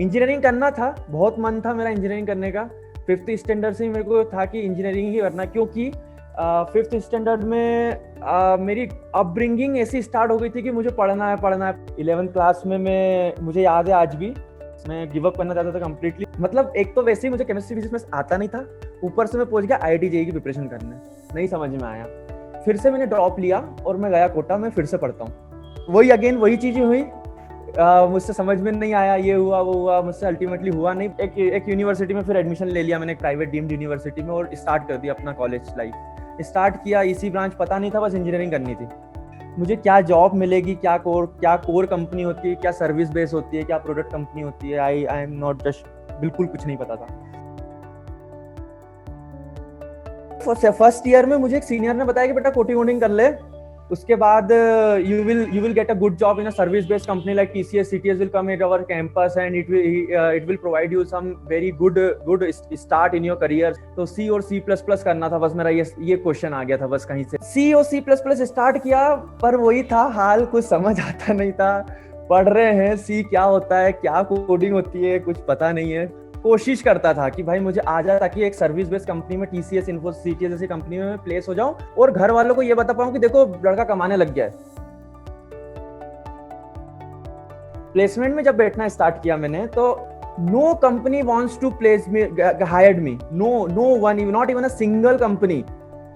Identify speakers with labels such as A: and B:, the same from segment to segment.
A: Engineering करना था, बहुत मन था मेरा इंजीनियरिंग करने का। 5th स्टैंडर्ड से मेरे को था कि इंजीनियरिंग ही करना, क्योंकि 5th स्टैंडर्ड में मेरी अपब्रिंगिंग ऐसी स्टार्ट हो गई थी कि मुझे पढ़ना है पढ़ना है। 11th क्लास में मुझे याद है आज भी, मैं गिव अप करना चाहता था कंप्लीटली। मतलब एक तो वैसे ही मुझे केमिस्ट्री फिजिक्स में आता नहीं था, ऊपर से मैं पहुंच गया IIT JEE की प्रिपरेशन करने, नहीं समझ में आया। फिर से मैंने ड्रॉप लिया और मैं गया कोटा में, फिर से पढ़ता हूँ। वही चीजें हुई, मुझसे समझ में नहीं आया, ये हुआ वो हुआ, मुझसे अल्टीमेटली हुआ नहीं। एक यूनिवर्सिटी में फिर एडमिशन ले लिया मैंने, एक प्राइवेट डीम्ड यूनिवर्सिटी में, और स्टार्ट कर दिया अपना कॉलेज लाइफ। स्टार्ट किया, इसी ब्रांच पता नहीं था, बस इंजीनियरिंग करनी थी मुझे। क्या जॉब मिलेगी, क्या कोर कंपनी होती है, क्या सर्विस बेस होती है, क्या प्रोडक्ट कंपनी होती है, आई एम नॉट जस्ट, बिल्कुल कुछ नहीं पता था। फर्स्ट ईयर में मुझे एक सीनियर ने बताया कि बेटा कोडिंग कर ले, उसके बाद you will get a good job in a service based company like TCS CTS will come at our campus and it will provide you some very good start in your career। तो C और C++ करना था बस मेरा, ये question आ गया था बस कहीं से। C और C++ स्टार्ट किया, पर वही था हाल, कुछ समझ आता नहीं था। पढ़ रहे हैं C क्या होता है, क्या कोडिंग होती है, कुछ पता नहीं है। कोशिश करता था कि भाई मुझे आ जाए, ताकि एक सर्विस बेस्ड कंपनी में TCS इन्फोसिस CTS जैसी कंपनी में प्लेस हो जाऊं और घर वालों को ये बता पाऊं कि देखो लड़का कमाने लग गया है। प्लेसमेंट में जब बैठना स्टार्ट किया मैंने, तो no company wants to place me, hired me, no one, not even a single company.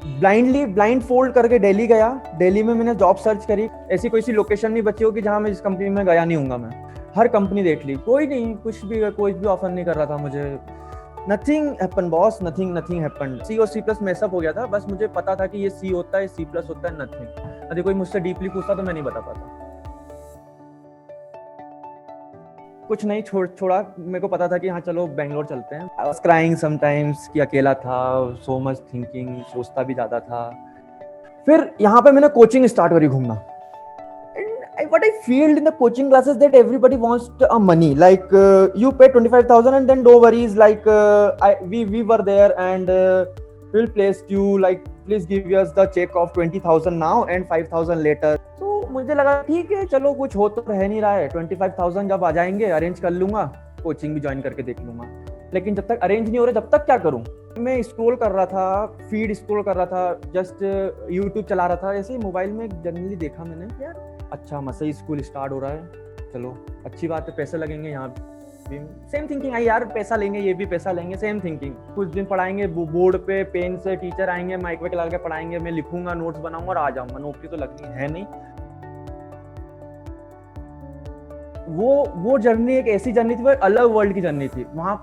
A: Blindfold करके दिल्ली गया, दिल्ली में मैंने जॉब सर्च करी, ऐसी कोई सी लोकेशन नहीं बची होगी जहां मैं जिस कंपनी में गया नहीं हूंगा मैं। हर कंपनी देख ली, कोई नहीं, कोई भी ऑफर नहीं कर रहा था मुझे। Nothing happen boss, nothing happen. C और C+ मैसअप हो गया था, बस मुझे पता था कि ये C होता है, C+ होता है, नथिंग। यदि कोई मुझसे डीपली पूछता तो मैं नहीं बता पाता। कुछ नहीं छोड़ा, मेरे को पता था कि हाँ चलो बेंगलोर चलते हैं। आई वाज क्राइंग समटाइम्स कि अकेला था, सो मच थिंकिंग, सोचता भी ज्यादा था। फिर यहाँ पे मैंने कोचिंग स्टार्ट करी घूमना। What I feel in the coaching classes that everybody wants money, like you pay 25,000 and then no worries, like we were there and we'll place you, like please give us the check of 20,000 now and 5,000 later। तो मुझे लगा ठीक है चलो, कुछ हो तो रह नहीं रहा है, 25,000 जब आ जाएंगे अरेंज कर लूंगा, कोचिंग भी ज्वाइन करके देख लूंगा। लेकिन जब तक अरेंज नहीं हो रहा, जब तक क्या करूं। मैं स्क्रॉल कर रहा था, फीड स्क्रॉल कर रहा था, जस्ट यूट्यूब चला रहा था, ऐसे ही मोबाइल में जनरली देखा मैंने, यार अच्छा मसई स्कूल स्टार्ट हो रहा है, चलो अच्छी बात है, पैसे लगेंगे यहाँ भी। सेम थिंकिंग आई यार, पैसा लेंगे, ये भी पैसा लेंगे, सेम थिंकिंग। कुछ दिन पढ़ाएंगे बोर्ड पे, पेन से टीचर आएंगे, माइक वेक लगा के पढ़ाएंगे, मैं लिखूंगा, नोट्स बनाऊंगा और आ जाऊंगा, नौकरी तो लगनी है नहीं। वो जर्नी एक ऐसी जर्नी थी, वो अलग वर्ल्ड की जर्नी थी। वहां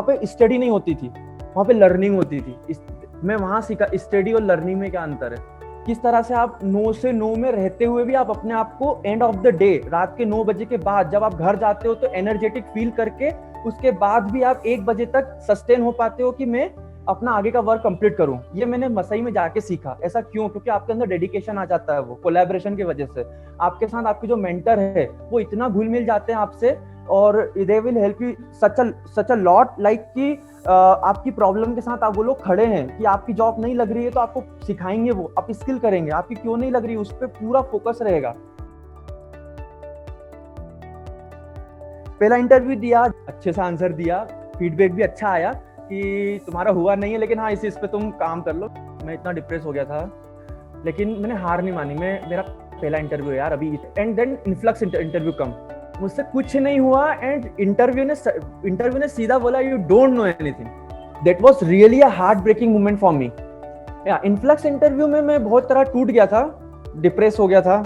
A: पे स्टडी नहीं होती थी, वहां पे लर्निंग होती थी। मैं वहां सीखा स्टडी और लर्निंग में क्या अंतर है, किस तरह से आप 9 से 9 में रहते हुए भी आप अपने आप को एंड ऑफ द डे, रात के 9 बजे के बाद जब आप घर जाते हो तो एनर्जेटिक फील करके, उसके बाद भी आप 1 बजे तक सस्टेन हो पाते हो कि मैं अपना आगे का वर्क कंप्लीट करूं। ये मैंने मसई में जाके सीखा। ऐसा क्यों? क्योंकि आपके अंदर डेडिकेशन आ जाता है, वो कोलैबोरेशन की वजह से। आपके साथ आपके जो मेंटर है वो इतना घुल मिल जाते हैं आपसे, और they will help you such a lot, like कि आपकी प्रॉब्लम के साथ आप वो लोग खड़े हैं कि आपकी जॉब नहीं लग रही है तो आपको सिखाएंगे, वो आप स्किल करेंगे, आपकी क्यों नहीं लग रही उस पर पूरा फोकस रहेगा। पहला इंटरव्यू दिया, अच्छे से आंसर दिया, फीडबैक भी अच्छा आया कि तुम्हारा हुआ नहीं है, लेकिन हाँ इस पे तुम काम कर लो। मैं इतना डिप्रेस हो गया था, लेकिन मैंने हार नहीं मानी। मेरा पहला इंटरव्यू है यार अभी, and then Influx interview come, मुझसे कुछ नहीं हुआ, एंड इंटरव्यू ने सीधा बोला you don't know anything. That was really a heart breaking moment for me. Influx interview में मैं बहुत तरह टूट गया था, डिप्रेस हो गया था,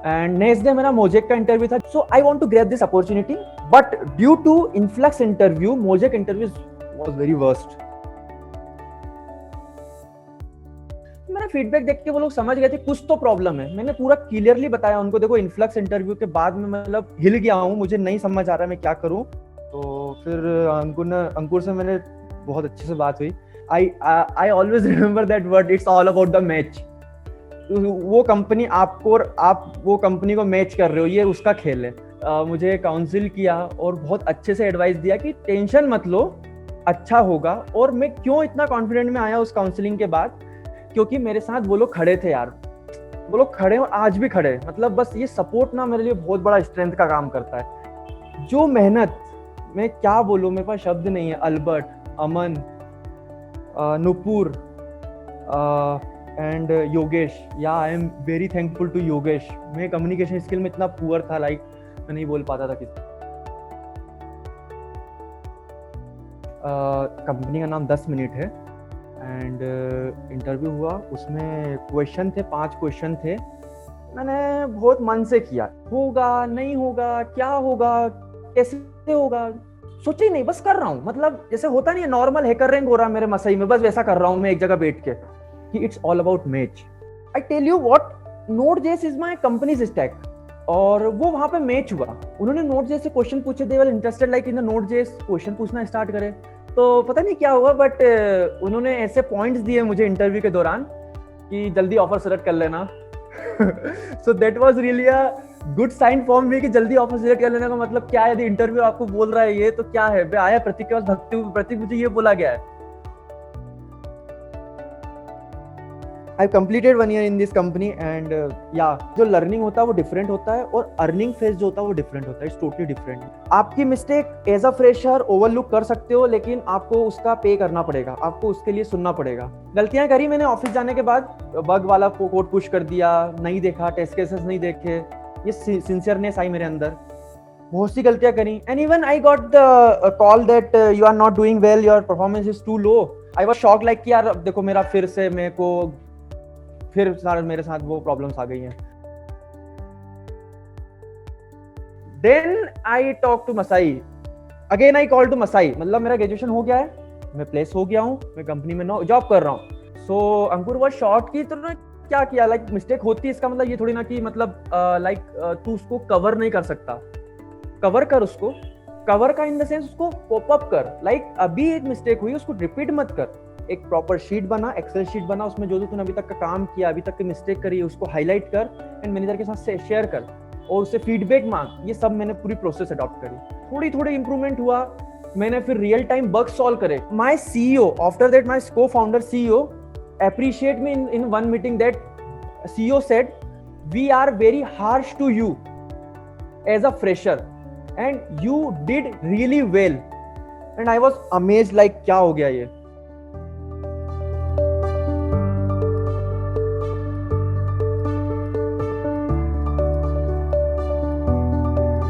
A: एंड नेक्स्ट डे मेरा मोजेक का इंटरव्यू था। So I want to grab this opportunity, but due to influx interview, Mosaic interview was very worst. मेरा फीडबैक देख के वो लोग समझ गए थे कुछ तो प्रॉब्लम है। मैंने पूरा क्लियरली बताया उनको, देखो इन्फ्लक्स इंटरव्यू के बाद में मतलब हिल गया हूँ, मुझे नहीं समझ आ रहा मैं क्या करूँ। तो फिर अंकुर से मैंने बहुत अच्छे से बात हुई। I always remember that word, it's all about the match. वो कंपनी आपको और आप वो कंपनी को मैच कर रहे हो, ये उसका खेल है। मुझे काउंसिल किया और बहुत अच्छे से एडवाइस दिया कि टेंशन मत लो, अच्छा होगा। और मैं क्यों इतना कॉन्फिडेंट में आया उस काउंसलिंग के बाद, क्योंकि मेरे साथ वो लोग खड़े थे यार, वो लोग खड़े और आज भी खड़े। मतलब बस ये सपोर्ट ना मेरे लिए बहुत बड़ा स्ट्रेंथ का काम करता है। जो मेहनत मैं क्या बोलूँ, मेरे पास शब्द नहीं है। अल्बर्ट, अमन, नुपुर एंड योगेश, या I am very thankful to Yogesh. मैं कम्युनिकेशन स्किल में इतना पुअर था, लाइक मैं नहीं बोल पाता था किसी। कंपनी का नाम 10 मिनट है एंड इंटरव्यू हुआ, उसमें क्वेश्चन थे, 5 क्वेश्चन थे। मैंने बहुत मन से किया, होगा नहीं होगा, क्या होगा, कैसे होगा, सोचा ही नहीं, बस कर रहा हूँ। मतलब जैसे होता नहीं है नॉर्मल हैकर रैंक हो रहा है मेरे मसई में, बस वैसा कर रहा हूँ मैं एक जगह बैठ के कि it's all about match. I tell you what, Node.js is my company's stack. और वो वहां पे मैच हुआ। उन्होंने Node.js से क्वेश्चन पूछे, they were interested like in the Node.js, question पूछना स्टार्ट करे। तो पता नहीं क्या हुआ, बट उन्होंने ऐसे पॉइंट्स दिए मुझे इंटरव्यू के दौरान कि जल्दी ऑफर सेलेक्ट कर लेना। So that was really a good sign for me कि जल्दी ऑफर सेलेक्ट कर लेने का मतलब क्या है। यदि इंटरव्यू आपको बोल रहा है ये, तो क्या है। मैं आया प्रतीक के पास भक्ति, प्रतीक मुझे ये बोला गया है। I completed 1 year in this company and या जो लर्निंग होता है वो डिफरेंट होता है और अर्निंग फेज जो होता है वो डिफरेंट होता है। It's totally different. आपकी mistake as a fresher overlook कर सकते हो, लेकिन आपको उसका पे करना पड़ेगा, आपको उसके लिए सुनना पड़ेगा। गलतियां करी मैंने ऑफिस जाने के बाद, बग वाला कोड पुश कर दिया, नहीं देखा, टेस्ट केसेस नहीं देखे, ये सिंसियरनेस आई मेरे अंदर। बहुत सी गलतियां करी and even I got the call that you are not doing well, your performance is too low. I was shock like कि यार देखो मेरा फिर से मेरे को फिर सारे मेरे साथ वो प्रॉब्लम्स आ गई हैं। Then I talk to Masai again, I call to Masai. मतलब मेरा ग्रेजुएशन हो गया है, मैं प्लेस हो गया हूँ, मैं कंपनी में जॉब कर रहा हूँ। सो अंकुर वो शॉर्ट की, तो क्या किया, लाइक मिस्टेक होती है, इसका मतलब ये थोड़ी ना कि मतलब लाइक तू उसको कवर नहीं कर सकता। कवर कर उसको, कवर का इन द सेंस उसको पॉप अप कर। लाइक अभी एक मिस्टेक हुई, उसको रिपीट मत कर। एक प्रॉपर शीट बना, एक्सेल शीट बना, उसमें जो तूने अभी तक का काम किया, अभी तक की मिस्टेक करी है, उसको हाईलाइट कर एंड मैनेजर के साथ शेयर कर और उससे फीडबैक मांग। ये सब मैंने पूरी प्रोसेस अडॉप्ट करी। थोड़ी थोड़ी इंप्रूवमेंट हुआ, मैंने फिर रियल टाइम बग सॉल्व करे। My CEO, after that my co founder CEO appreciate me in one meeting that CEO said, we are very harsh to you as a fresher and you did really well. And I was amazed, like क्या हो गया ये।